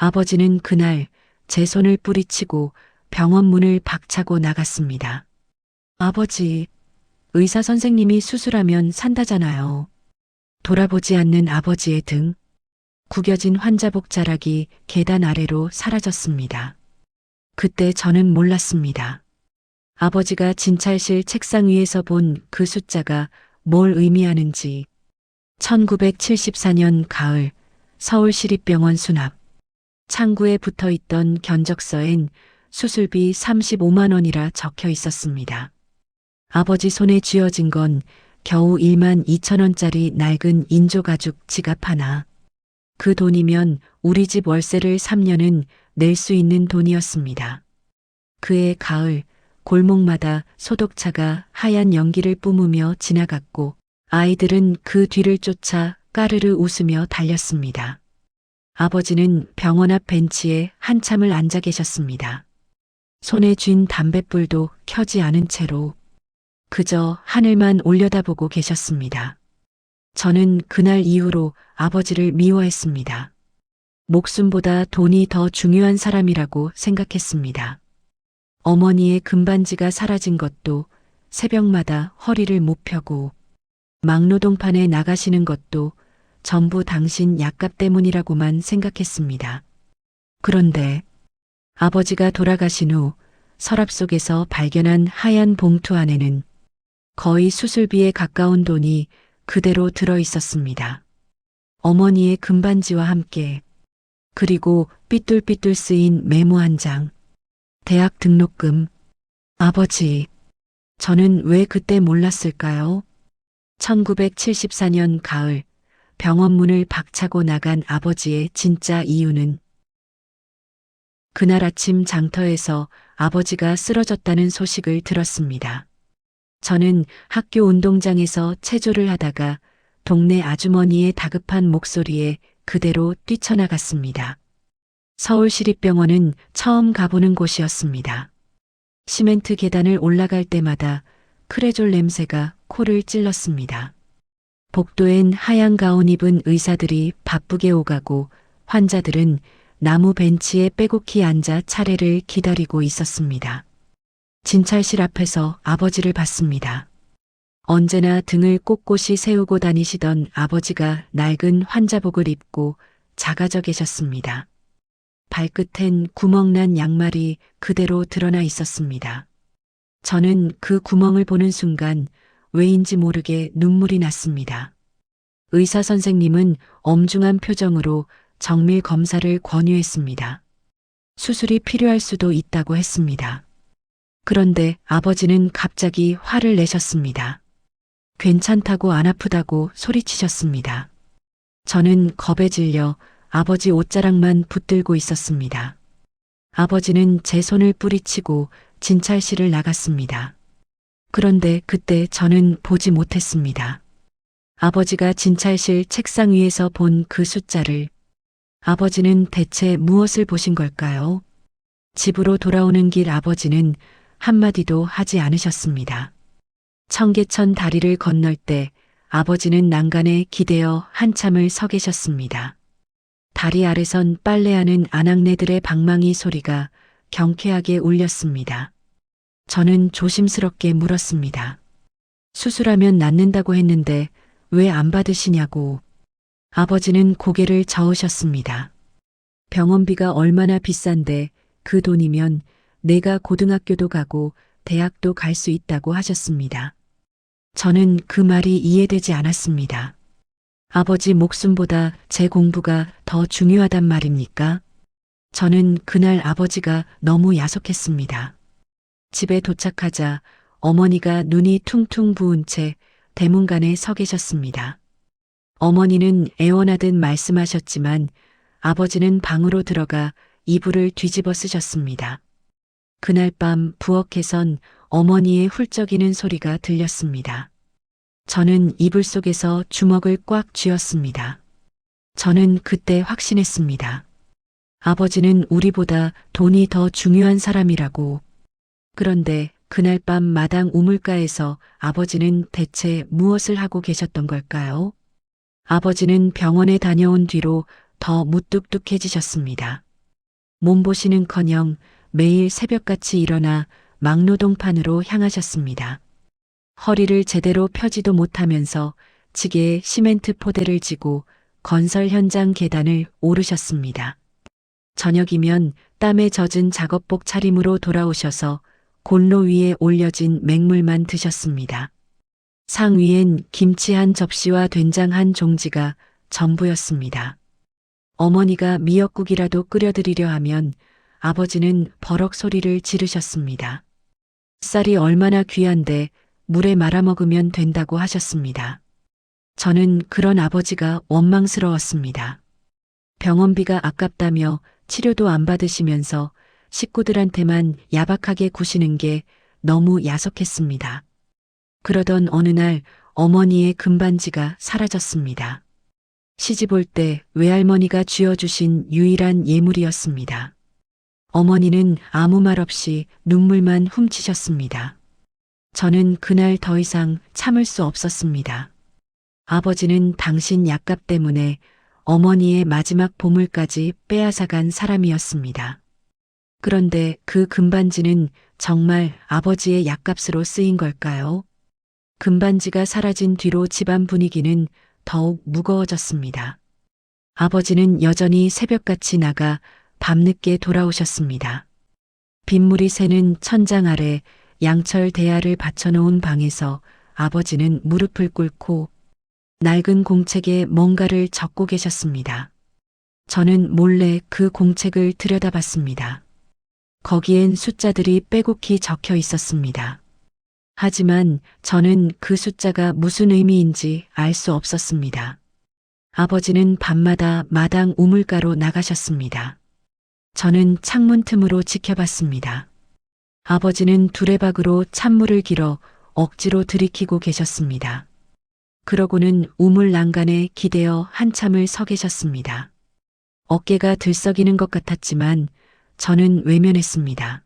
아버지는 그날 제 손을 뿌리치고 병원 문을 박차고 나갔습니다. 아버지, 의사 선생님이 수술하면 산다잖아요. 돌아보지 않는 아버지의 등, 구겨진 환자복 자락이 계단 아래로 사라졌습니다. 그때 저는 몰랐습니다. 아버지가 진찰실 책상 위에서 본 그 숫자가 뭘 의미하는지. 1974년 가을 서울시립병원 수납. 창구에 붙어 있던 견적서엔 수술비 35만 원이라 적혀 있었습니다. 아버지 손에 쥐어진 건 겨우 1만 2천 원짜리 낡은 인조가죽 지갑 하나. 그 돈이면 우리 집 월세를 3년은 낼 수 있는 돈이었습니다. 그해 가을 골목마다 소독차가 하얀 연기를 뿜으며 지나갔고 아이들은 그 뒤를 쫓아 까르르 웃으며 달렸습니다. 아버지는 병원 앞 벤치에 한참을 앉아 계셨습니다. 손에 쥔 담뱃불도 켜지 않은 채로 그저 하늘만 올려다보고 계셨습니다. 저는 그날 이후로 아버지를 미워했습니다. 목숨보다 돈이 더 중요한 사람이라고 생각했습니다. 어머니의 금반지가 사라진 것도, 새벽마다 허리를 못 펴고 막노동판에 나가시는 것도 전부 당신 약값 때문이라고만 생각했습니다. 그런데 아버지가 돌아가신 후 서랍 속에서 발견한 하얀 봉투 안에는 거의 수술비에 가까운 돈이 그대로 들어 있었습니다. 어머니의 금반지와 함께, 그리고 삐뚤삐뚤 쓰인 메모 한 장. 대학 등록금. 아버지, 저는 왜 그때 몰랐을까요? 1974년 가을 병원 문을 박차고 나간 아버지의 진짜 이유는 그날 아침 장터에서 아버지가 쓰러졌다는 소식을 들었습니다. 저는 학교 운동장에서 체조를 하다가 동네 아주머니의 다급한 목소리에 그대로 뛰쳐나갔습니다. 서울시립병원은 처음 가보는 곳이었습니다. 시멘트 계단을 올라갈 때마다 크레졸 냄새가 코를 찔렀습니다. 복도엔 하얀 가운 입은 의사들이 바쁘게 오가고 환자들은 나무 벤치에 빼곡히 앉아 차례를 기다리고 있었습니다. 진찰실 앞에서 아버지를 봤습니다. 언제나 등을 꼿꼿이 세우고 다니시던 아버지가 낡은 환자복을 입고 작아져 계셨습니다. 발끝엔 구멍난 양말이 그대로 드러나 있었습니다. 저는 그 구멍을 보는 순간 왜인지 모르게 눈물이 났습니다. 의사 선생님은 엄중한 표정으로 정밀 검사를 권유했습니다. 수술이 필요할 수도 있다고 했습니다. 그런데 아버지는 갑자기 화를 내셨습니다. 괜찮다고 안 아프다고 소리치셨습니다. 저는 겁에 질려 아버지 옷자락만 붙들고 있었습니다. 아버지는 제 손을 뿌리치고 진찰실을 나갔습니다. 그런데 그때 저는 보지 못했습니다. 아버지가 진찰실 책상 위에서 본 그 숫자를. 아버지는 대체 무엇을 보신 걸까요? 집으로 돌아오는 길 아버지는 한마디도 하지 않으셨습니다. 청계천 다리를 건널 때 아버지는 난간에 기대어 한참을 서 계셨습니다. 다리 아래선 빨래하는 아낙네들의 방망이 소리가 경쾌하게 울렸습니다. 저는 조심스럽게 물었습니다. 수술하면 낫는다고 했는데 왜 안 받으시냐고. 아버지는 고개를 저으셨습니다. 병원비가 얼마나 비싼데 그 돈이면 내가 고등학교도 가고 대학도 갈 수 있다고 하셨습니다. 저는 그 말이 이해되지 않았습니다. 아버지 목숨보다 제 공부가 더 중요하단 말입니까? 저는 그날 아버지가 너무 야속했습니다. 집에 도착하자 어머니가 눈이 퉁퉁 부은 채 대문간에 서 계셨습니다. 어머니는 애원하듯 말씀하셨지만 아버지는 방으로 들어가 이불을 뒤집어 쓰셨습니다. 그날 밤 부엌에선 어머니의 훌쩍이는 소리가 들렸습니다. 저는 이불 속에서 주먹을 꽉 쥐었습니다. 저는 그때 확신했습니다. 아버지는 우리보다 돈이 더 중요한 사람이라고. 그런데 그날 밤 마당 우물가에서 아버지는 대체 무엇을 하고 계셨던 걸까요? 아버지는 병원에 다녀온 뒤로 더 무뚝뚝해지셨습니다. 몸보신은커녕 매일 새벽같이 일어나 막노동판으로 향하셨습니다. 허리를 제대로 펴지도 못하면서 지게에 시멘트 포대를 지고 건설 현장 계단을 오르셨습니다. 저녁이면 땀에 젖은 작업복 차림으로 돌아오셔서 곤로 위에 올려진 맹물만 드셨습니다. 상 위엔 김치 한 접시와 된장 한 종지가 전부였습니다. 어머니가 미역국이라도 끓여드리려 하면 아버지는 버럭 소리를 지르셨습니다. 쌀이 얼마나 귀한데 물에 말아먹으면 된다고 하셨습니다. 저는 그런 아버지가 원망스러웠습니다. 병원비가 아깝다며 치료도 안 받으시면서 식구들한테만 야박하게 구시는 게 너무 야속했습니다. 그러던 어느 날 어머니의 금반지가 사라졌습니다. 시집 올 때 외할머니가 쥐어주신 유일한 예물이었습니다. 어머니는 아무 말 없이 눈물만 훔치셨습니다. 저는 그날 더 이상 참을 수 없었습니다. 아버지는 당신 약값 때문에 어머니의 마지막 보물까지 빼앗아간 사람이었습니다. 그런데 그 금반지는 정말 아버지의 약값으로 쓰인 걸까요? 금반지가 사라진 뒤로 집안 분위기는 더욱 무거워졌습니다. 아버지는 여전히 새벽같이 나가 밤늦게 돌아오셨습니다. 빗물이 새는 천장 아래 양철 대야를 받쳐놓은 방에서 아버지는 무릎을 꿇고 낡은 공책에 뭔가를 적고 계셨습니다. 저는 몰래 그 공책을 들여다봤습니다. 거기엔 숫자들이 빼곡히 적혀 있었습니다. 하지만 저는 그 숫자가 무슨 의미인지 알 수 없었습니다. 아버지는 밤마다 마당 우물가로 나가셨습니다. 저는 창문 틈으로 지켜봤습니다. 아버지는 두레박으로 찬물을 길어 억지로 들이키고 계셨습니다. 그러고는 우물 난간에 기대어 한참을 서 계셨습니다. 어깨가 들썩이는 것 같았지만 저는 외면했습니다.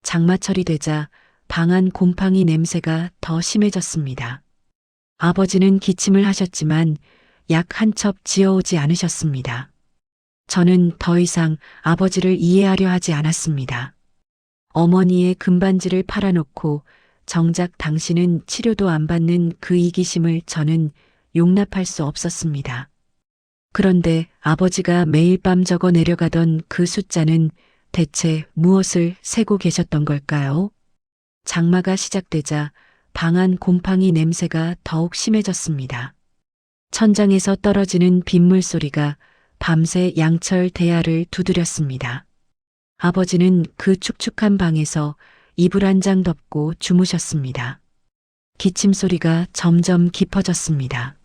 장마철이 되자 방 안 곰팡이 냄새가 더 심해졌습니다. 아버지는 기침을 하셨지만 약 한 첩 지어오지 않으셨습니다. 저는 더 이상 아버지를 이해하려 하지 않았습니다. 어머니의 금반지를 팔아놓고 정작 당신은 치료도 안 받는 그 이기심을 저는 용납할 수 없었습니다. 그런데 아버지가 매일 밤 적어 내려가던 그 숫자는 대체 무엇을 세고 계셨던 걸까요? 장마가 시작되자 방 안 곰팡이 냄새가 더욱 심해졌습니다. 천장에서 떨어지는 빗물 소리가 밤새 양철 대야를 두드렸습니다. 아버지는 그 축축한 방에서 이불 한 장 덮고 주무셨습니다. 기침 소리가 점점 깊어졌습니다.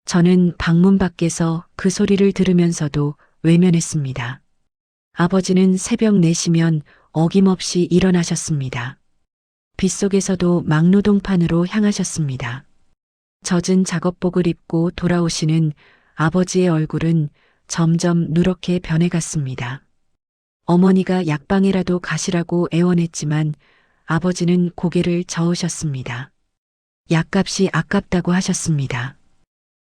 저는 방문 밖에서 그 소리를 들으면서도 외면했습니다. 아버지는 새벽 4시면 어김없이 일어나셨습니다. 빗속에서도 막노동판으로 향하셨습니다. 젖은 작업복을 입고 돌아오시는 아버지의 얼굴은 점점 누렇게 변해갔습니다. 어머니가 약방이라도 가시라고 애원했지만 아버지는 고개를 저으셨습니다. 약값이 아깝다고 하셨습니다.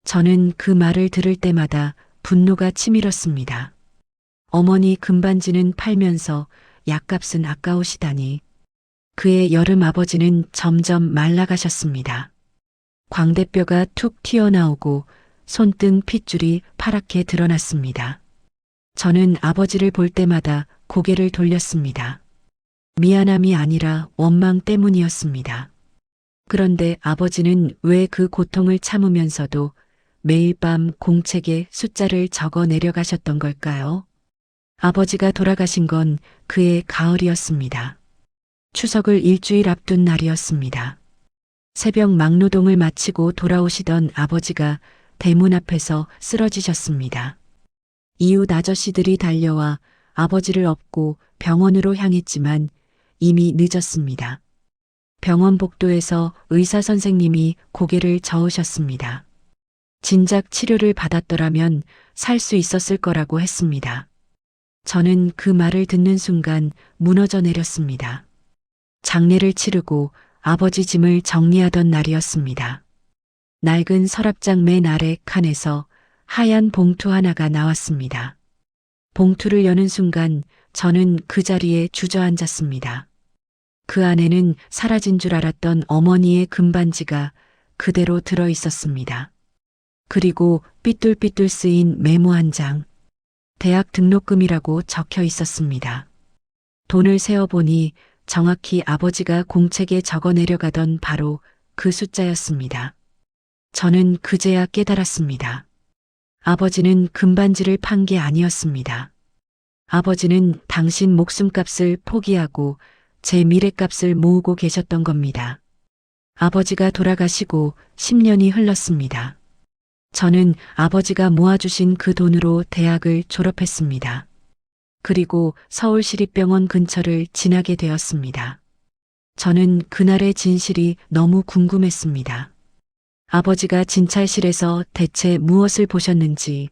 저는 그 말을 들을 때마다 분노가 치밀었습니다. 어머니 금반지는 팔면서 약값은 아까우시다니. 그의 여름 아버지는 점점 말라가셨습니다. 광대뼈가 툭 튀어나오고 손등 핏줄이 파랗게 드러났습니다. 저는 아버지를 볼 때마다 고개를 돌렸습니다. 미안함이 아니라 원망 때문이었습니다. 그런데 아버지는 왜 그 고통을 참으면서도 매일 밤 공책에 숫자를 적어 내려가셨던 걸까요? 아버지가 돌아가신 건 그해 가을이었습니다. 추석을 일주일 앞둔 날이었습니다. 새벽 막노동을 마치고 돌아오시던 아버지가 대문 앞에서 쓰러지셨습니다. 이웃 아저씨들이 달려와 아버지를 업고 병원으로 향했지만 이미 늦었습니다. 병원 복도에서 의사 선생님이 고개를 저으셨습니다. 진작 치료를 받았더라면 살 수 있었을 거라고 했습니다. 저는 그 말을 듣는 순간 무너져 내렸습니다. 장례를 치르고 아버지 짐을 정리하던 날이었습니다. 낡은 서랍장 맨 아래 칸에서 하얀 봉투 하나가 나왔습니다. 봉투를 여는 순간 저는 그 자리에 주저앉았습니다. 그 안에는 사라진 줄 알았던 어머니의 금반지가 그대로 들어 있었습니다. 그리고 삐뚤삐뚤 쓰인 메모 한 장. 대학 등록금이라고 적혀 있었습니다. 돈을 세어보니 정확히 아버지가 공책에 적어 내려가던 바로 그 숫자였습니다. 저는 그제야 깨달았습니다. 아버지는 금반지를 판 게 아니었습니다. 아버지는 당신 목숨값을 포기하고 제 미래값을 모으고 계셨던 겁니다. 아버지가 돌아가시고 10년이 흘렀습니다. 저는 아버지가 모아주신 그 돈으로 대학을 졸업했습니다. 그리고 서울시립병원 근처를 지나게 되었습니다. 저는 그날의 진실이 너무 궁금했습니다. 아버지가 진찰실에서 대체 무엇을 보셨는지,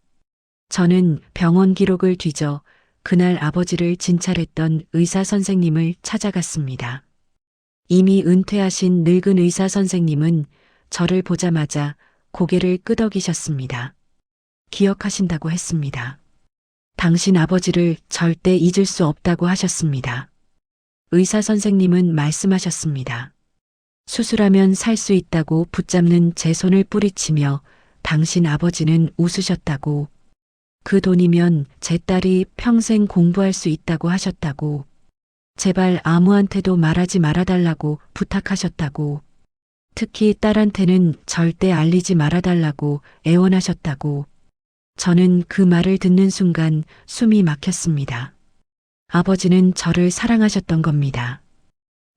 저는 병원 기록을 뒤져 그날 아버지를 진찰했던 의사 선생님을 찾아갔습니다. 이미 은퇴하신 늙은 의사 선생님은 저를 보자마자 고개를 끄덕이셨습니다. 기억하신다고 했습니다. 당신 아버지를 절대 잊을 수 없다고 하셨습니다. 의사 선생님은 말씀하셨습니다. 수술하면 살 수 있다고 붙잡는 제 손을 뿌리치며 당신 아버지는 웃으셨다고, 그 돈이면 제 딸이 평생 공부할 수 있다고 하셨다고, 제발 아무한테도 말하지 말아달라고 부탁하셨다고, 특히 딸한테는 절대 알리지 말아달라고 애원하셨다고. 저는 그 말을 듣는 순간 숨이 막혔습니다. 아버지는 저를 사랑하셨던 겁니다.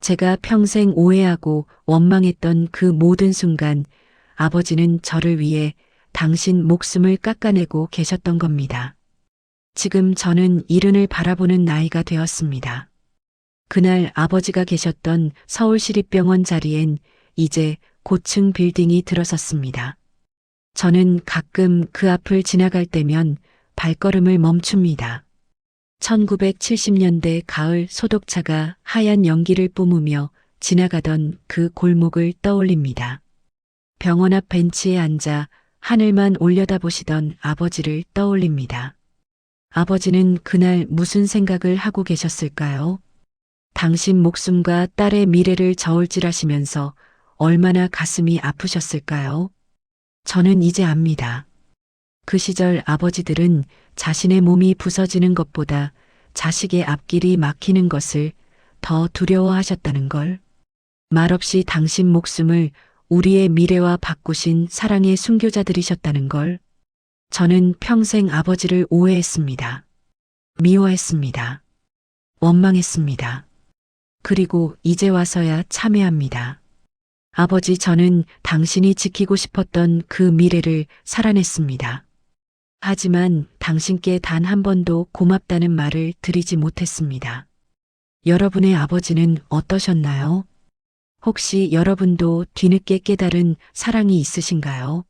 제가 평생 오해하고 원망했던 그 모든 순간 아버지는 저를 위해 당신 목숨을 깎아내고 계셨던 겁니다. 지금 저는 이른을 바라보는 나이가 되었습니다. 그날 아버지가 계셨던 서울시립병원 자리엔 이제 고층 빌딩이 들어섰습니다. 저는 가끔 그 앞을 지나갈 때면 발걸음을 멈춥니다. 1970년대 가을 소독차가 하얀 연기를 뿜으며 지나가던 그 골목을 떠올립니다. 병원 앞 벤치에 앉아 하늘만 올려다보시던 아버지를 떠올립니다. 아버지는 그날 무슨 생각을 하고 계셨을까요? 당신 목숨과 딸의 미래를 저울질하시면서 얼마나 가슴이 아프셨을까요? 저는 이제 압니다. 그 시절 아버지들은 자신의 몸이 부서지는 것보다 자식의 앞길이 막히는 것을 더 두려워하셨다는 걸. 말없이 당신 목숨을 우리의 미래와 바꾸신 사랑의 순교자들이셨다는 걸. 저는 평생 아버지를 오해했습니다. 미워했습니다. 원망했습니다. 그리고 이제 와서야 참회합니다. 아버지, 저는 당신이 지키고 싶었던 그 미래를 살아냈습니다. 하지만 당신께 단 한 번도 고맙다는 말을 드리지 못했습니다. 여러분의 아버지는 어떠셨나요? 혹시 여러분도 뒤늦게 깨달은 사랑이 있으신가요?